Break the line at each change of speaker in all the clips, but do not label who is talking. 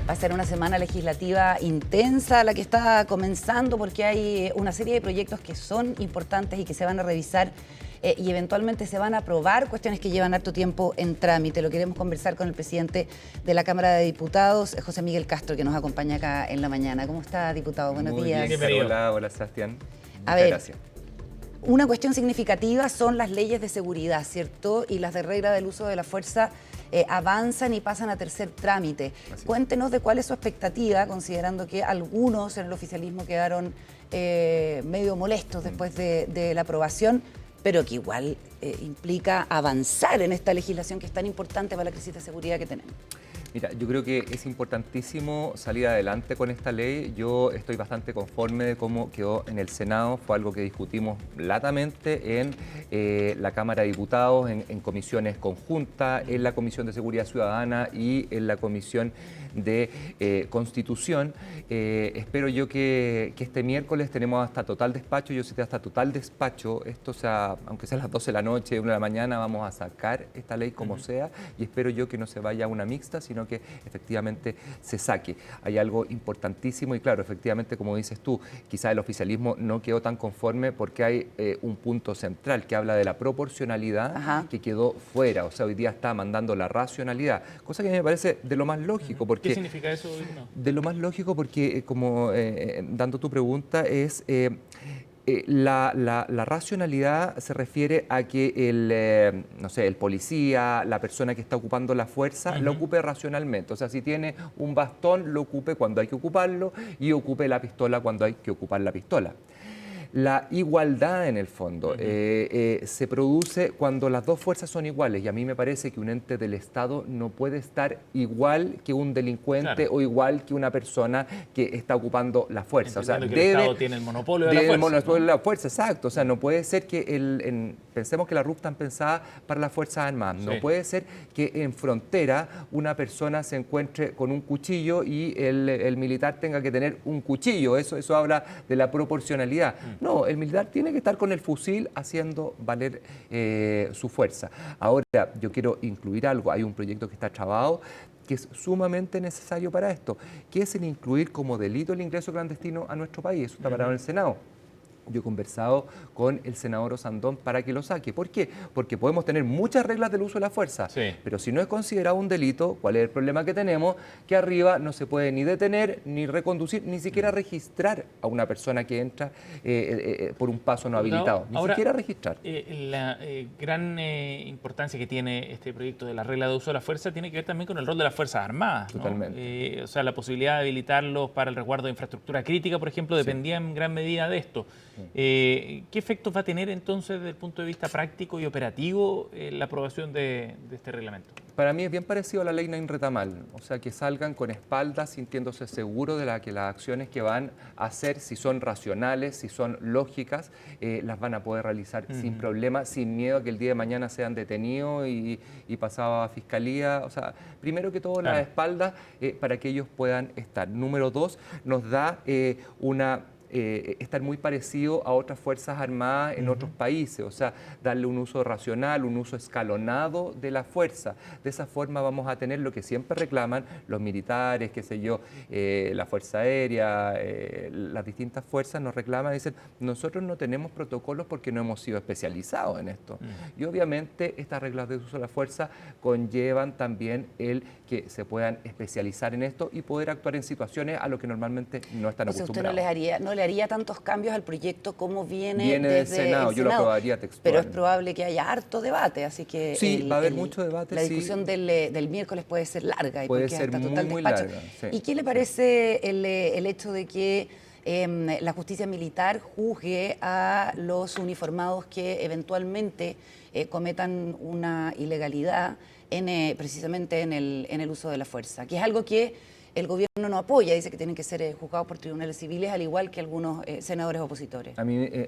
Va a ser una semana legislativa intensa la que está comenzando porque hay una serie de proyectos que son importantes y que se van a revisar y eventualmente se van a aprobar, cuestiones que llevan harto tiempo en trámite. Lo queremos conversar con el presidente de la Cámara de Diputados, José Miguel Castro, que nos acompaña acá en la mañana. ¿Cómo está, diputado? Buenos días.
Bien, hola, Sebastián.
Gracias. Una cuestión significativa son las leyes de seguridad, ¿cierto? Y las de regla del uso de la fuerza avanzan y pasan a tercer trámite. Cuéntenos de cuál es su expectativa, considerando que algunos en el oficialismo quedaron medio molestos después de la aprobación, pero que igual implica avanzar en esta legislación que es tan importante para la crisis de seguridad que tenemos.
Mira, yo creo que es importantísimo salir adelante con esta ley. Yo estoy bastante conforme de cómo quedó en el Senado. Fue algo que discutimos latamente en la Cámara de Diputados, en comisiones conjuntas, en la Comisión de Seguridad Ciudadana y en la Comisión de Constitución. Espero yo que este miércoles tenemos hasta total despacho. Yo sé hasta total despacho. Esto sea, aunque sea a las 12 de la noche, 1 de la mañana, vamos a sacar esta ley como sea. Y espero yo que no se vaya a una mixta, sino que efectivamente se saque. Hay algo importantísimo y claro, efectivamente, como dices tú, quizá el oficialismo no quedó tan conforme porque hay un punto central que habla de la proporcionalidad que quedó fuera. O sea, hoy día está mandando la racionalidad, cosa que a mí me parece de lo más lógico. Porque,
¿qué significa eso? No.
De lo más lógico porque, como dando tu pregunta, es... La racionalidad se refiere a que no sé, el policía, la persona que está ocupando la fuerza, la ocupe racionalmente. O sea, si tiene un bastón, lo ocupe cuando hay que ocuparlo y ocupe la pistola cuando hay que ocupar la pistola. La igualdad, en el fondo, se produce cuando las dos fuerzas son iguales, y a mí me parece que un ente del Estado no puede estar igual que un delincuente o igual que una persona que está ocupando la fuerza.
Entendiendo o sea, que el Estado tiene el monopolio de la fuerza.
El monopolio de la fuerza, exacto. O sea, no puede ser que pensemos que las RUP están pensadas para las Fuerzas Armadas. No puede ser que en frontera una persona se encuentre con un cuchillo y el militar tenga que tener un cuchillo. Eso habla de la proporcionalidad. No, el militar tiene que estar con el fusil haciendo valer su fuerza. Ahora, yo quiero incluir algo. Hay un proyecto que está trabado que es sumamente necesario para esto, que es el incluir como delito el ingreso clandestino a nuestro país. Eso está parado en el Senado. Yo he conversado con el senador Osandón para que lo saque. ¿Por qué? Porque podemos tener muchas reglas del uso de la fuerza, pero si no es considerado un delito, ¿cuál es el problema que tenemos? Que arriba no se puede ni detener, ni reconducir, ni siquiera registrar a una persona que entra por un paso no habilitado. Ni siquiera registrar.
La gran importancia que tiene este proyecto de la regla de uso de la fuerza tiene que ver también con el rol de las Fuerzas Armadas, ¿no?
Totalmente.
O sea, la posibilidad de habilitarlos para el resguardo de infraestructura crítica, por ejemplo, dependía en gran medida de esto. ¿Qué efectos va a tener entonces desde el punto de vista práctico y operativo la aprobación de este reglamento?
Para mí es bien parecido a la ley Nain Retamal, o sea, que salgan con espaldas sintiéndose seguros de que las acciones que van a hacer, si son racionales, si son lógicas, las van a poder realizar sin problema, sin miedo a que el día de mañana sean detenidos y pasados a fiscalía. O sea, primero que todo, las espaldas para que ellos puedan estar. Número 2, nos da estar muy parecido a otras Fuerzas Armadas en otros países, o sea, darle un uso racional, un uso escalonado de la fuerza. De esa forma vamos a tener lo que siempre reclaman los militares, qué sé yo, la Fuerza Aérea, las distintas fuerzas nos reclaman y dicen, nosotros no tenemos protocolos porque no hemos sido especializados en esto. Y obviamente estas reglas de uso de la fuerza conllevan también el que se puedan especializar en esto y poder actuar en situaciones a lo que normalmente no están acostumbrados.
¿Usted no le haría tantos cambios al proyecto como viene
del Senado? Yo lo aprobaría textual.
Pero es probable que haya harto debate, así que
sí, va a haber mucho debate.
La discusión del miércoles puede ser larga y
puede ser muy larga.
¿Y qué le parece el hecho de que la justicia militar juzgue a los uniformados que eventualmente cometan una ilegalidad precisamente en el uso de la fuerza? Que es algo que el gobierno no apoya, dice que tienen que ser juzgados por tribunales civiles, al igual que algunos senadores opositores,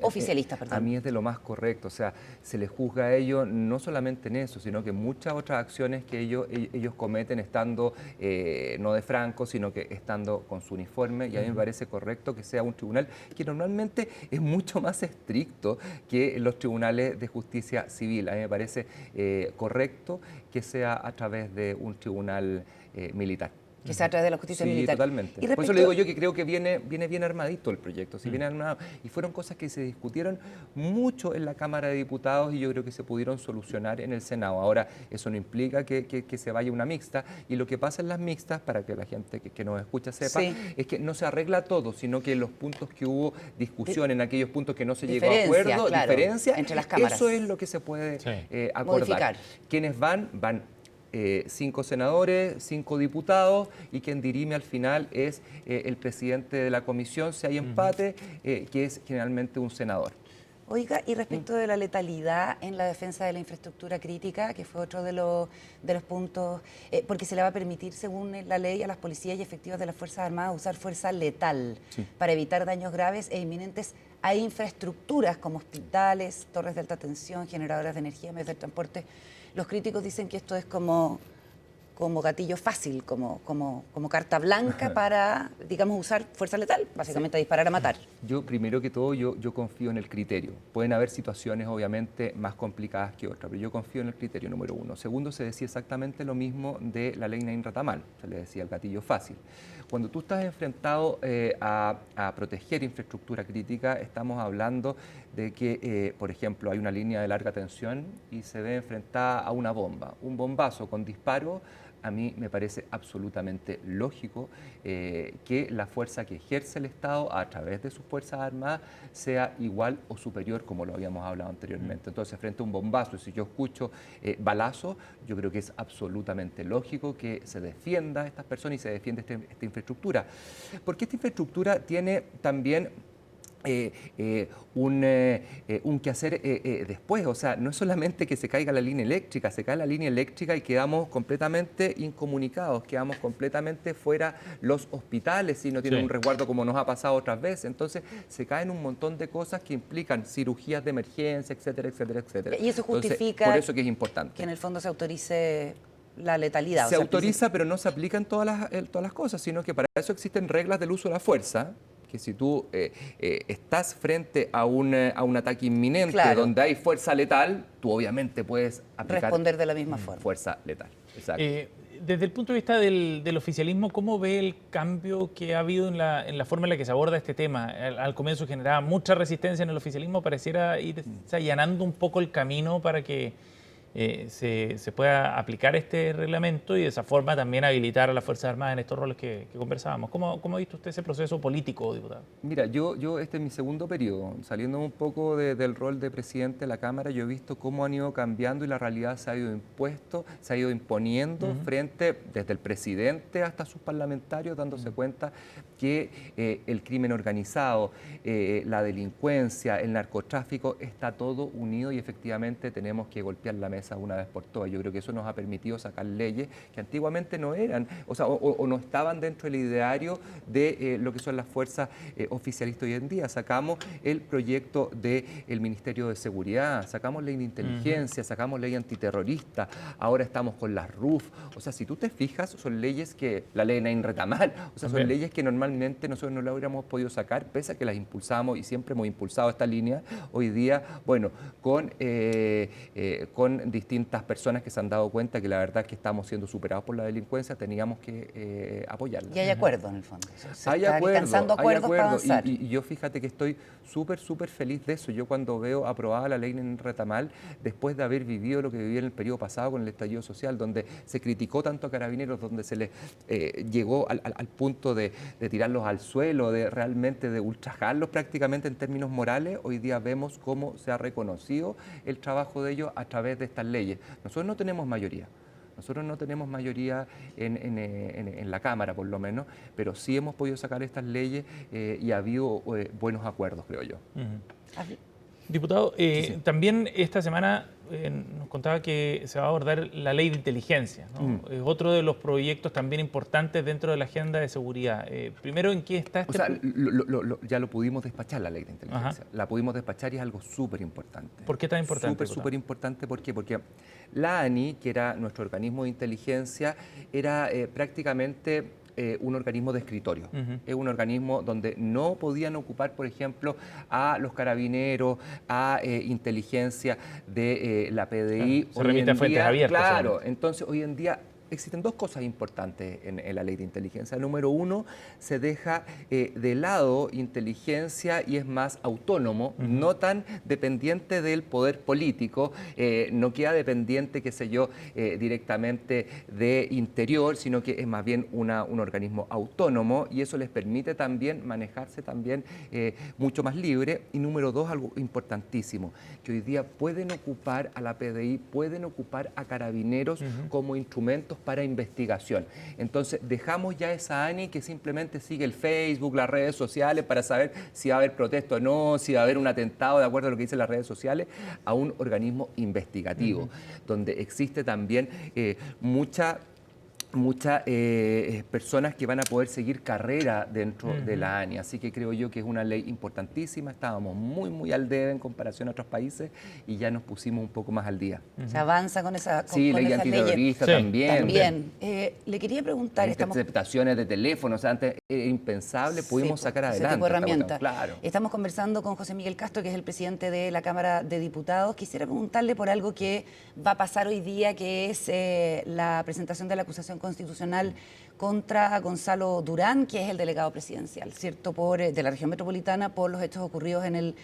oficialistas, perdón.
A mí es de lo más correcto, o sea, se les juzga a ellos no solamente en eso, sino que muchas otras acciones que ellos cometen estando no de franco, sino que estando con su uniforme, y a mí me parece correcto que sea un tribunal que normalmente es mucho más estricto que los tribunales de justicia civil. A mí me parece correcto que sea a través de un tribunal militar.
que sea a través de la justicia
Sí,
militar.
totalmente.
Y
Por eso le digo yo que creo que viene bien armadito el proyecto, si viene armado. Y fueron cosas que se discutieron mucho en la Cámara de Diputados y yo creo que se pudieron solucionar en el Senado. Ahora, eso no implica que se vaya una mixta. Y lo que pasa en las mixtas, para que la gente que nos escucha sepa, es que no se arregla todo, sino que los puntos que hubo discusión, en aquellos puntos que no se llegó a acuerdo,
claro,
diferencia,
entre las cámaras.
eso es lo que se puede acordar.
Modificar.
¿Quiénes van? Van 5 senadores, 5 diputados y quien dirime al final es el presidente de la comisión, si hay empate, que es generalmente un senador.
Oiga, y respecto de la letalidad en la defensa de la infraestructura crítica, que fue otro de los puntos, porque se le va a permitir, según la ley, a las policías y efectivos de las Fuerzas Armadas usar fuerza letal para evitar daños graves e inminentes a infraestructuras como hospitales, torres de alta tensión, generadoras de energía, medios de transporte. Los críticos dicen que esto es como gatillo fácil, como carta blanca para, digamos, usar fuerza letal, básicamente a disparar a matar.
Yo, primero que todo, yo confío en el criterio. Pueden haber situaciones, obviamente, más complicadas que otras, pero yo confío en el criterio, número uno. Segundo, se decía exactamente lo mismo de la ley Nain Retamal, se le decía el gatillo fácil. Cuando tú estás enfrentado a proteger infraestructura crítica, estamos hablando de que, por ejemplo, hay una línea de larga tensión y se ve enfrentada a una bomba, un bombazo con disparo. A mí me parece absolutamente lógico que la fuerza que ejerce el Estado a través de sus Fuerzas Armadas sea igual o superior, como lo habíamos hablado anteriormente. Entonces, frente a un bombazo, si yo escucho balazo, yo creo que es absolutamente lógico que se defienda a estas personas y se defienda esta infraestructura. Porque esta infraestructura tiene también un quehacer después, o sea, no es solamente que se caiga la línea eléctrica, se cae la línea eléctrica y quedamos completamente incomunicados, quedamos completamente fuera los hospitales si no tienen un resguardo como nos ha pasado otras veces, entonces se caen un montón de cosas que implican cirugías de emergencia, etcétera, etcétera, etcétera.
Y eso justifica
entonces, por eso que es importante.
Que en el fondo se autorice la letalidad.
Se autoriza, pero no se aplica en todas las cosas, sino que para eso existen reglas del uso de la fuerza, que si tú estás frente a un ataque inminente donde hay fuerza letal, tú obviamente puedes
responder de la misma forma.
Fuerza letal. Exacto.
Desde el punto de vista del oficialismo, ¿cómo ve el cambio que ha habido en la forma en la que se aborda este tema? Al comienzo generaba mucha resistencia en el oficialismo, pareciera ir allanando un poco el camino para que se pueda aplicar este reglamento y de esa forma también habilitar a las Fuerzas Armadas en estos roles que conversábamos. ¿Cómo ha visto usted ese proceso político, diputado?
Mira, yo este es mi segundo periodo, saliendo un poco del rol de presidente de la Cámara, yo he visto cómo han ido cambiando y la realidad se ha ido imponiendo frente, desde el presidente hasta sus parlamentarios, dándose cuenta que el crimen organizado, la delincuencia, el narcotráfico, está todo unido y efectivamente tenemos que golpear la mesa una vez por todas. Yo creo que eso nos ha permitido sacar leyes que antiguamente no eran, o no estaban dentro del ideario de lo que son las fuerzas oficialistas hoy en día. Sacamos el proyecto del Ministerio de Seguridad, sacamos ley de inteligencia, sacamos ley antiterrorista, ahora estamos con las RUF. O sea, si tú te fijas, son leyes que, la ley Nain Retamal, o sea, son leyes que normalmente nosotros no la hubiéramos podido sacar, pese a que las impulsamos y siempre hemos impulsado esta línea. Hoy día, bueno, con distintas personas que se han dado cuenta que la verdad es que estamos siendo superados por la delincuencia, teníamos que apoyarla.
Y hay acuerdo en el fondo.
Hay acuerdo,
para avanzar.
Y yo fíjate que estoy súper feliz de eso. Yo cuando veo aprobada la ley en Retamal, después de haber vivido lo que viví en el periodo pasado con el estallido social, donde se criticó tanto a Carabineros, donde se les llegó al punto de tirarlos al suelo, de realmente de ultrajarlos prácticamente en términos morales, hoy día vemos cómo se ha reconocido el trabajo de ellos a través de estas leyes. Nosotros no tenemos mayoría. Nosotros no tenemos mayoría en la Cámara, por lo menos, pero sí hemos podido sacar estas leyes y ha habido buenos acuerdos, creo yo.
Diputado, también esta semana nos contaba que se va a abordar la ley de inteligencia, ¿no? Es otro de los proyectos también importantes dentro de la agenda de seguridad. Primero, ¿en qué está este?
O sea, ya lo pudimos despachar, la ley de inteligencia. La pudimos despachar y es algo súper importante.
¿Por qué tan importante?
Súper importante. ¿Por qué? Porque la ANI, que era nuestro organismo de inteligencia, era prácticamente un organismo de escritorio. Es un organismo donde no podían ocupar, por ejemplo, a los carabineros, a inteligencia de la PDI.
Se remite a fuentes abiertas.
Claro, entonces hoy en día existen dos cosas importantes en la ley de inteligencia. Número uno, se deja de lado inteligencia y es más autónomo, no tan dependiente del poder político, no queda dependiente, qué sé yo, directamente de Interior, sino que es más bien un organismo autónomo y eso les permite también manejarse también mucho más libre. Y número dos, algo importantísimo, que hoy día pueden ocupar a la PDI, pueden ocupar a Carabineros como instrumentos para investigación. Entonces dejamos ya esa ANI que simplemente sigue el Facebook, las redes sociales para saber si va a haber protesta o no, si va a haber un atentado de acuerdo a lo que dicen las redes sociales, a un organismo investigativo, donde existe también muchas personas que van a poder seguir carrera dentro de la ANI. Así que creo yo que es una ley importantísima. Estábamos muy al debe en comparación a otros países y ya nos pusimos un poco más al día.
Se avanza con esa
Sí,
con
ley
esas
antiterrorista
leyes.
también.
También. Le quería preguntar...
Interceptaciones de teléfonos, o sea, antes era impensable, pudimos sacar adelante.
Ese tipo de herramientas.
Claro.
Estamos conversando con José Miguel Castro, que es el presidente de la Cámara de Diputados. Quisiera preguntarle por algo que va a pasar hoy día, que es la presentación de la acusación constitucional contra Gonzalo Durán, que es el delegado presidencial, ¿cierto?, de la región metropolitana por los hechos ocurridos en el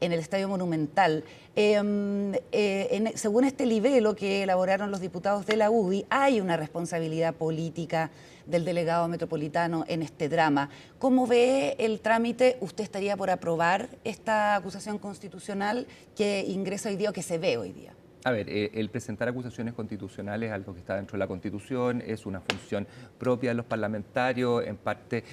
Estadio Monumental. Según este libelo que elaboraron los diputados de la UDI, hay una responsabilidad política del delegado metropolitano en este drama. ¿Cómo ve el trámite? ¿Usted estaría por aprobar esta acusación constitucional que ingresa hoy día o que se ve hoy día?
A ver, el presentar acusaciones constitucionales es algo que está dentro de la Constitución, es una función propia de los parlamentarios, en parte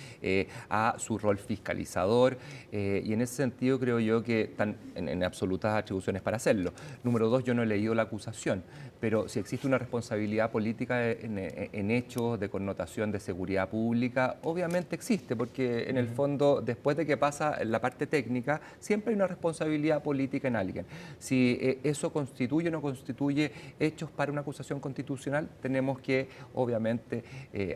a su rol fiscalizador, y en ese sentido creo yo que están en absolutas atribuciones para hacerlo. Número dos, yo no he leído la acusación, pero si existe una responsabilidad política en hechos de connotación de seguridad pública, obviamente existe, porque en el fondo, después de que pasa la parte técnica, siempre hay una responsabilidad política en alguien. Si eso constituye o no constituye hechos para una acusación constitucional, tenemos que, obviamente,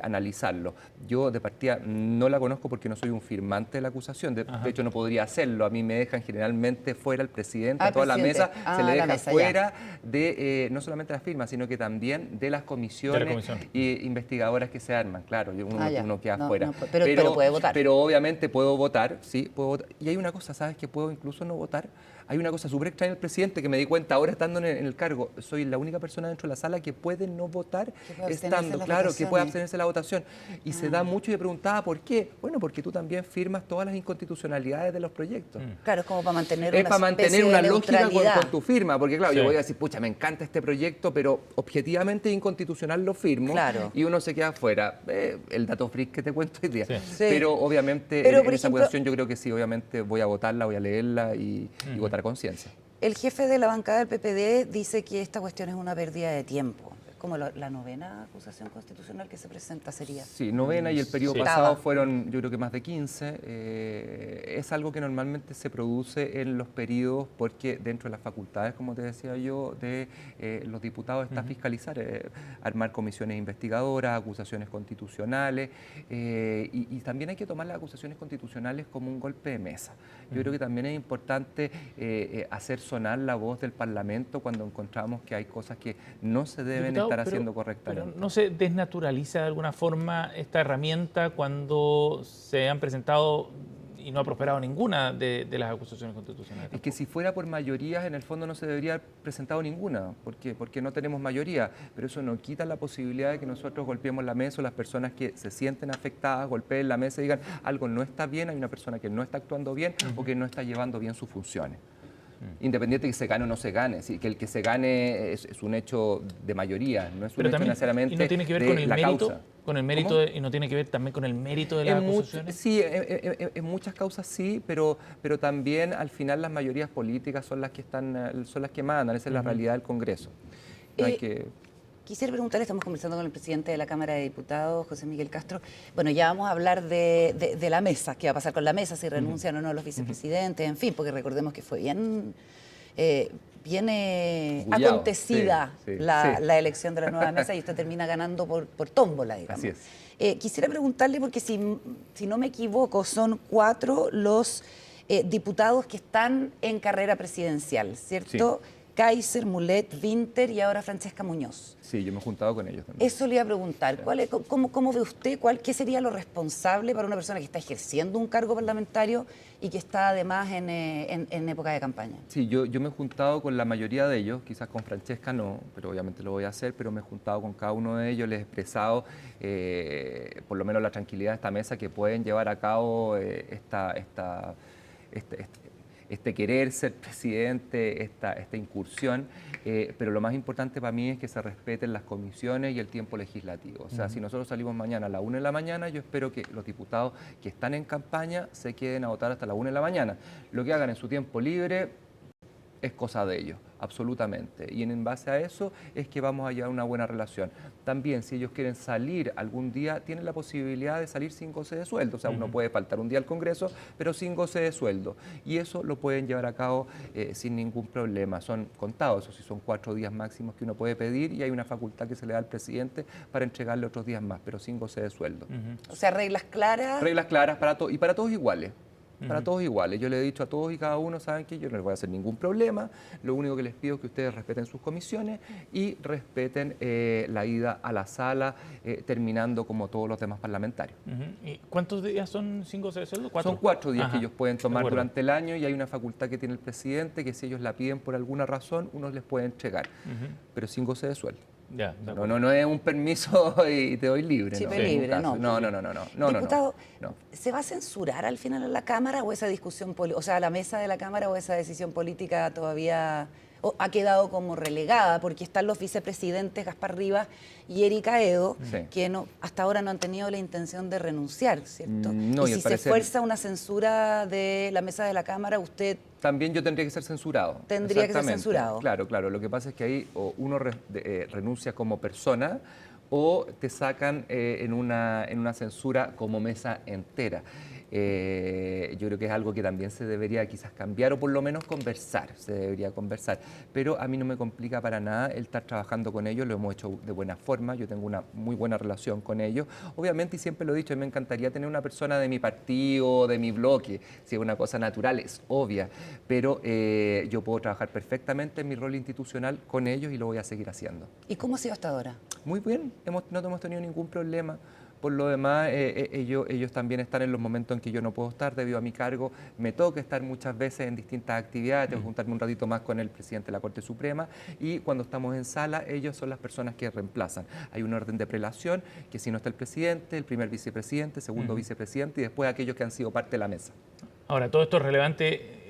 analizarlo. Yo, de partida, no la conozco porque no soy un firmante de la acusación. De hecho, no podría hacerlo. A mí me dejan generalmente fuera el presidente, a toda la mesa, se le deja fuera de, no solamente la firma, sino que también de las comisiones investigadoras que se arman. Claro, uno queda fuera.
Pero puede votar.
Pero obviamente puedo votar, sí, puedo votar. Y hay una cosa, ¿sabes? Que puedo incluso no votar. Hay una cosa súper extraña del presidente que me di cuenta ahora estando en el cargo. Soy la única persona dentro de la sala que puede no votar estando, claro, que puede abstenerse de la votación. Y se da mucho y me preguntaba ¿por qué? Bueno, porque tú también firmas todas las inconstitucionalidades de los proyectos.
Claro, es como para mantener
una lógica con tu firma, porque claro,
Sí.
yo voy a decir, pucha, me encanta este proyecto, pero objetivamente inconstitucional lo firmo,
Claro.
y uno se queda afuera. El dato freak que te cuento hoy día.
Sí.
Pero obviamente
Pero,
en
por
esa
ejemplo,
acusación yo creo que sí, obviamente voy a votarla, voy a leerla y votar a conciencia.
El jefe de la bancada del PPD dice que esta cuestión es una pérdida de tiempo. Es como la novena acusación constitucional que se presenta, sería.
Sí, novena, y el periodo
Sí.
pasado fueron, yo creo que más de 15. Es algo que normalmente se produce en los periodos porque dentro de las facultades, como te decía yo, de los diputados está fiscalizar, armar comisiones investigadoras, acusaciones constitucionales, y también hay que tomar las acusaciones constitucionales como un golpe de mesa. Yo creo que también es importante hacer sonar la voz del Parlamento cuando encontramos que hay cosas que no se deben
Diputado,
estar haciendo correctamente.
Pero ¿no se desnaturaliza de alguna forma esta herramienta cuando se han presentado y no ha prosperado ninguna de las acusaciones constitucionales?
Es que si fuera por mayorías, en el fondo no se debería haber presentado ninguna, porque no tenemos mayoría, pero eso no quita la posibilidad de que nosotros golpeemos la mesa o las personas que se sienten afectadas golpeen la mesa y digan algo no está bien, hay una persona que no está actuando bien o que no está llevando bien sus funciones. Independiente de que se gane o no se gane, que el que se gane es un hecho de mayoría, no es un
Pero
hecho
también,
necesariamente
¿y no tiene que ver
de
con el
la
mérito?
causa.
Con el mérito y no tiene que ver también con el mérito de las acusaciones.
Sí, en muchas causas sí, pero también al final las mayorías políticas son las que mandan, esa es la realidad del Congreso. No hay que...
Quisiera preguntarle, estamos conversando con el presidente de la Cámara de Diputados, José Miguel Castro. Bueno, ya vamos a hablar de la mesa, qué va a pasar con la mesa, si renuncian o no los vicepresidentes, en fin, porque recordemos que fue bien
Bullado,
acontecida la elección de la nueva mesa y usted termina ganando por tómbola, digamos.
Así es.
Quisiera preguntarle, porque si no me equivoco, son 4 los diputados que están en carrera presidencial, ¿cierto?
Sí.
Kaiser, Mulet, Winter y ahora Francesca Muñoz.
Sí, yo me he juntado con ellos también.
Eso le iba a preguntar, ¿cómo ve usted qué sería lo responsable para una persona que está ejerciendo un cargo parlamentario y que está además en época de campaña?
Sí, yo me he juntado con la mayoría de ellos, quizás con Francesca no, pero obviamente lo voy a hacer, pero me he juntado con cada uno de ellos, les he expresado por lo menos la tranquilidad de esta mesa que pueden llevar a cabo este querer ser presidente, esta incursión, pero lo más importante para mí es que se respeten las comisiones y el tiempo legislativo. O sea, si nosotros salimos mañana a la 1 de la mañana, yo espero que los diputados que están en campaña se queden a votar hasta la 1 de la mañana. Lo que hagan en su tiempo libre es cosa de ellos, absolutamente. Y en base a eso es que vamos a llevar una buena relación. También, si ellos quieren salir algún día, tienen la posibilidad de salir sin goce de sueldo. O sea, uno puede faltar un día al Congreso, pero sin goce de sueldo. Y eso lo pueden llevar a cabo sin ningún problema. Son contados, eso sí, son 4 días máximos que uno puede pedir y hay una facultad que se le da al presidente para entregarle otros días más, pero sin goce de sueldo.
O sea, reglas claras.
Reglas claras para todos y para todos iguales. Para todos iguales. Yo le he dicho a todos y cada uno, saben que yo no les voy a hacer ningún problema. Lo único que les pido es que ustedes respeten sus comisiones y respeten la ida a la sala, terminando como todos los demás parlamentarios.
¿Y cuántos días son sin goce de sueldo? ¿4?
Son 4 días que ellos pueden tomar
De acuerdo.
durante el año y hay una facultad que tiene el presidente que si ellos la piden por alguna razón, uno les puede entregar, pero sin goce de sueldo.
Ya, de
No,
acuerdo.
no es un permiso y te doy libre.
Sí,
no,
pero
en ningún
libre,
caso.
no. Diputado,
no.
¿se va a censurar al final en la Cámara o esa discusión, o sea, la mesa de la Cámara o esa decisión política todavía ha quedado como relegada? Porque están los vicepresidentes Gaspar Rivas y Erika Edo,
Sí.
que hasta ahora no han tenido la intención de renunciar, ¿cierto?
No,
y
y
si
al parecer-
se fuerza una censura de la mesa de la Cámara, usted...
También yo tendría que ser censurado.
Tendría que ser
Exactamente.
censurado.
Claro. Lo que pasa es que ahí o uno renuncia como persona o te sacan en una censura como mesa entera. Yo creo que es algo que también se debería quizás cambiar o por lo menos conversar, se debería conversar. Pero a mí no me complica para nada el estar trabajando con ellos, lo hemos hecho de buena forma, yo tengo una muy buena relación con ellos. Obviamente, y siempre lo he dicho, a mí me encantaría tener una persona de mi partido, de mi bloque, si es una cosa natural, es obvia, pero yo puedo trabajar perfectamente en mi rol institucional con ellos y lo voy a seguir haciendo.
¿Y cómo ha sido hasta ahora?
Muy bien, no hemos tenido ningún problema. Por lo demás, ellos también están en los momentos en que yo no puedo estar debido a mi cargo. Me toca estar muchas veces en distintas actividades, tengo que juntarme un ratito más con el presidente de la Corte Suprema y cuando estamos en sala, ellos son las personas que reemplazan. Hay un orden de prelación que si no está el presidente, el primer vicepresidente, segundo vicepresidente y después aquellos que han sido parte de la mesa.
Ahora, todo esto es relevante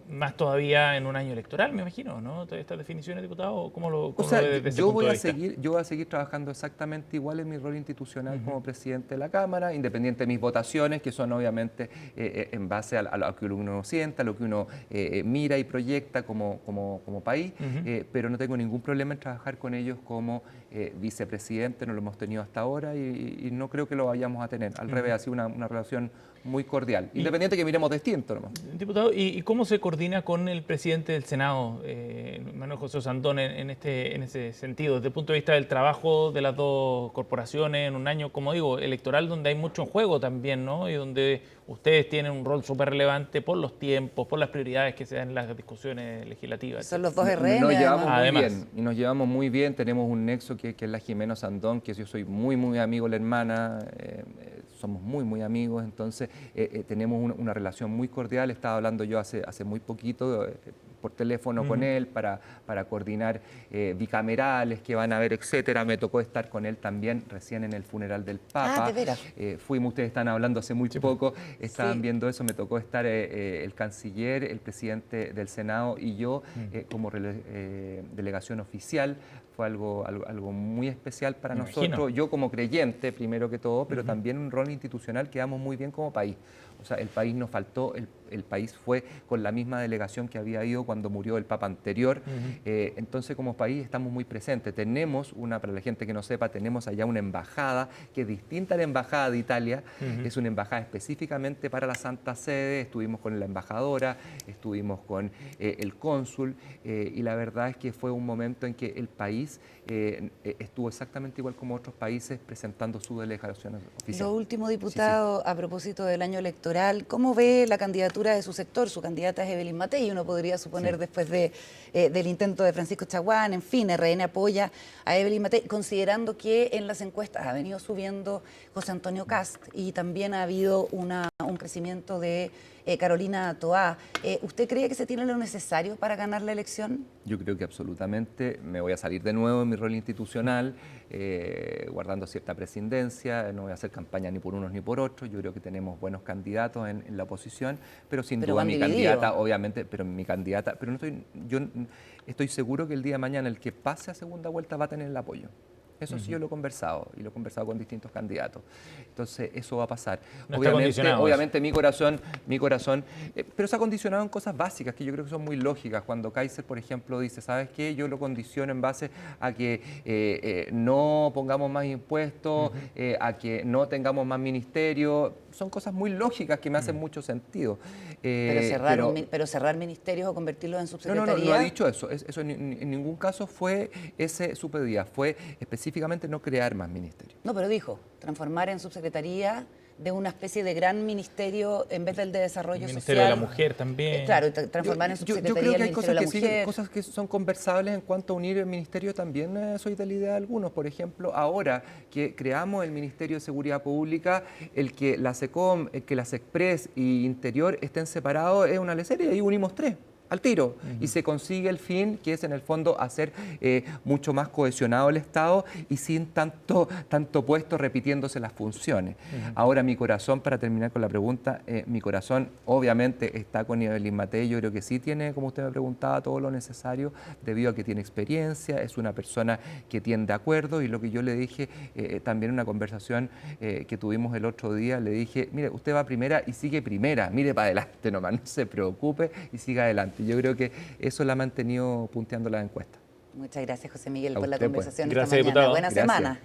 más todavía en un año electoral, me imagino, ¿no? Estas definiciones, diputado, ¿cómo lo ve desde ese
yo
punto
voy
de
a
vista?
seguir trabajando exactamente igual en mi rol institucional como presidente de la Cámara, independiente de mis votaciones, que son obviamente en base a lo que uno sienta, a lo que uno mira y proyecta como país, pero no tengo ningún problema en trabajar con ellos como vicepresidente, no lo hemos tenido hasta ahora y no creo que lo vayamos a tener. Al revés, ha sido una relación muy cordial, independiente que miremos distinto nomás.
Diputado, ¿y cómo se coordina con el presidente del Senado, Manuel José Osandón, en ese sentido, desde el punto de vista del trabajo de las dos corporaciones en un año, como digo, electoral, donde hay mucho en juego también, ¿no? Y donde ustedes tienen un rol súper relevante por los tiempos, por las prioridades que se dan en las discusiones legislativas.
Son los dos RN,
Nos llevamos muy
además.
bien, y nos llevamos muy bien, tenemos un nexo que es la Jimena Osandón, que yo soy muy amigo de la hermana, somos muy amigos, entonces tenemos una relación muy cordial. Estaba hablando yo hace muy poquito por teléfono con él para coordinar bicamerales que van a haber, etcétera. Me tocó estar con él también recién en el funeral del Papa.
Ah, ¿de veras?
Ustedes están hablando hace muy poco, estaban
Sí.
viendo eso, me tocó estar el canciller, el presidente del Senado y yo como delegación oficial. Fue algo muy especial para
Me
nosotros.
imagino.
Yo como creyente, primero que todo, pero también un rol institucional que damos muy bien como país. O sea, el país nos faltó, el país fue con la misma delegación que había ido cuando murió el Papa anterior. Entonces, como país estamos muy presentes. Tenemos para la gente que no sepa, tenemos allá una embajada que es distinta a la embajada de Italia. Es una embajada específicamente para la Santa Sede. Estuvimos con la embajadora, estuvimos con el cónsul y la verdad es que fue un momento en que el país país estuvo exactamente igual como otros países presentando sus delegaciones oficiales.
Lo último, diputado, a propósito del año electoral, ¿cómo ve la candidatura de su sector? Su candidata es Evelyn Matei, uno podría suponer después del intento de Francisco Chaguán, en fin, RN apoya a Evelyn Matei, considerando que en las encuestas ha venido subiendo José Antonio Kast y también ha habido un crecimiento de Carolina Toá. ¿Usted cree que se tiene lo necesario para ganar la elección?
Yo creo que absolutamente. Me voy a salir de nuevo en mi rol institucional, guardando cierta presidencia. No voy a hacer campaña ni por unos ni por otros. Yo creo que tenemos buenos candidatos en la oposición, pero sin duda mi candidata, obviamente, pero yo estoy seguro que el día de mañana el que pase a segunda vuelta va a tener el apoyo. Eso sí yo lo he conversado, y lo he conversado con distintos candidatos. Entonces, eso va a pasar.
No
obviamente mi corazón, pero se ha condicionado en cosas básicas que yo creo que son muy lógicas. Cuando Kaiser, por ejemplo, dice, ¿sabes qué? Yo lo condiciono en base a que no pongamos más impuestos, a que no tengamos más ministerios. Son cosas muy lógicas que me hacen mucho sentido.
Pero cerrar ministerios o convertirlos en subsecretaría...
No ha dicho eso. Eso en ningún caso fue su pedida. Fue específicamente no crear más ministerios.
No, pero dijo, transformar en subsecretaría de una especie de gran ministerio en vez del de desarrollo social.
El Ministerio de la Mujer también.
Claro, transformar en subsecretaría
yo creo que
el
hay
Ministerio de la Mujer.
cosas que son conversables en cuanto a unir el ministerio también. Soy de la idea de algunos. Por ejemplo, ahora que creamos el Ministerio de Seguridad Pública, el que la SECOM, el que la SECPRES y Interior estén separados es una lecería, y ahí unimos tres al tiro, y se consigue el fin, que es en el fondo hacer mucho más cohesionado el Estado y sin tanto puesto repitiéndose las funciones. Ahora mi corazón, para terminar con la pregunta, mi corazón obviamente está con Evelyn Matei. Yo creo que sí tiene, como usted me preguntaba, todo lo necesario, debido a que tiene experiencia, es una persona que tiende a acuerdo, y lo que yo le dije también en una conversación que tuvimos el otro día, le dije, mire, usted va primera y sigue primera, mire para adelante nomás, no se preocupe y siga adelante. Yo creo que eso la ha mantenido punteando las encuestas.
Muchas gracias, José Miguel,
A
por la
usted,
conversación
pues.
esta
Gracias,
mañana.
diputado.
Buena
Gracias.
semana.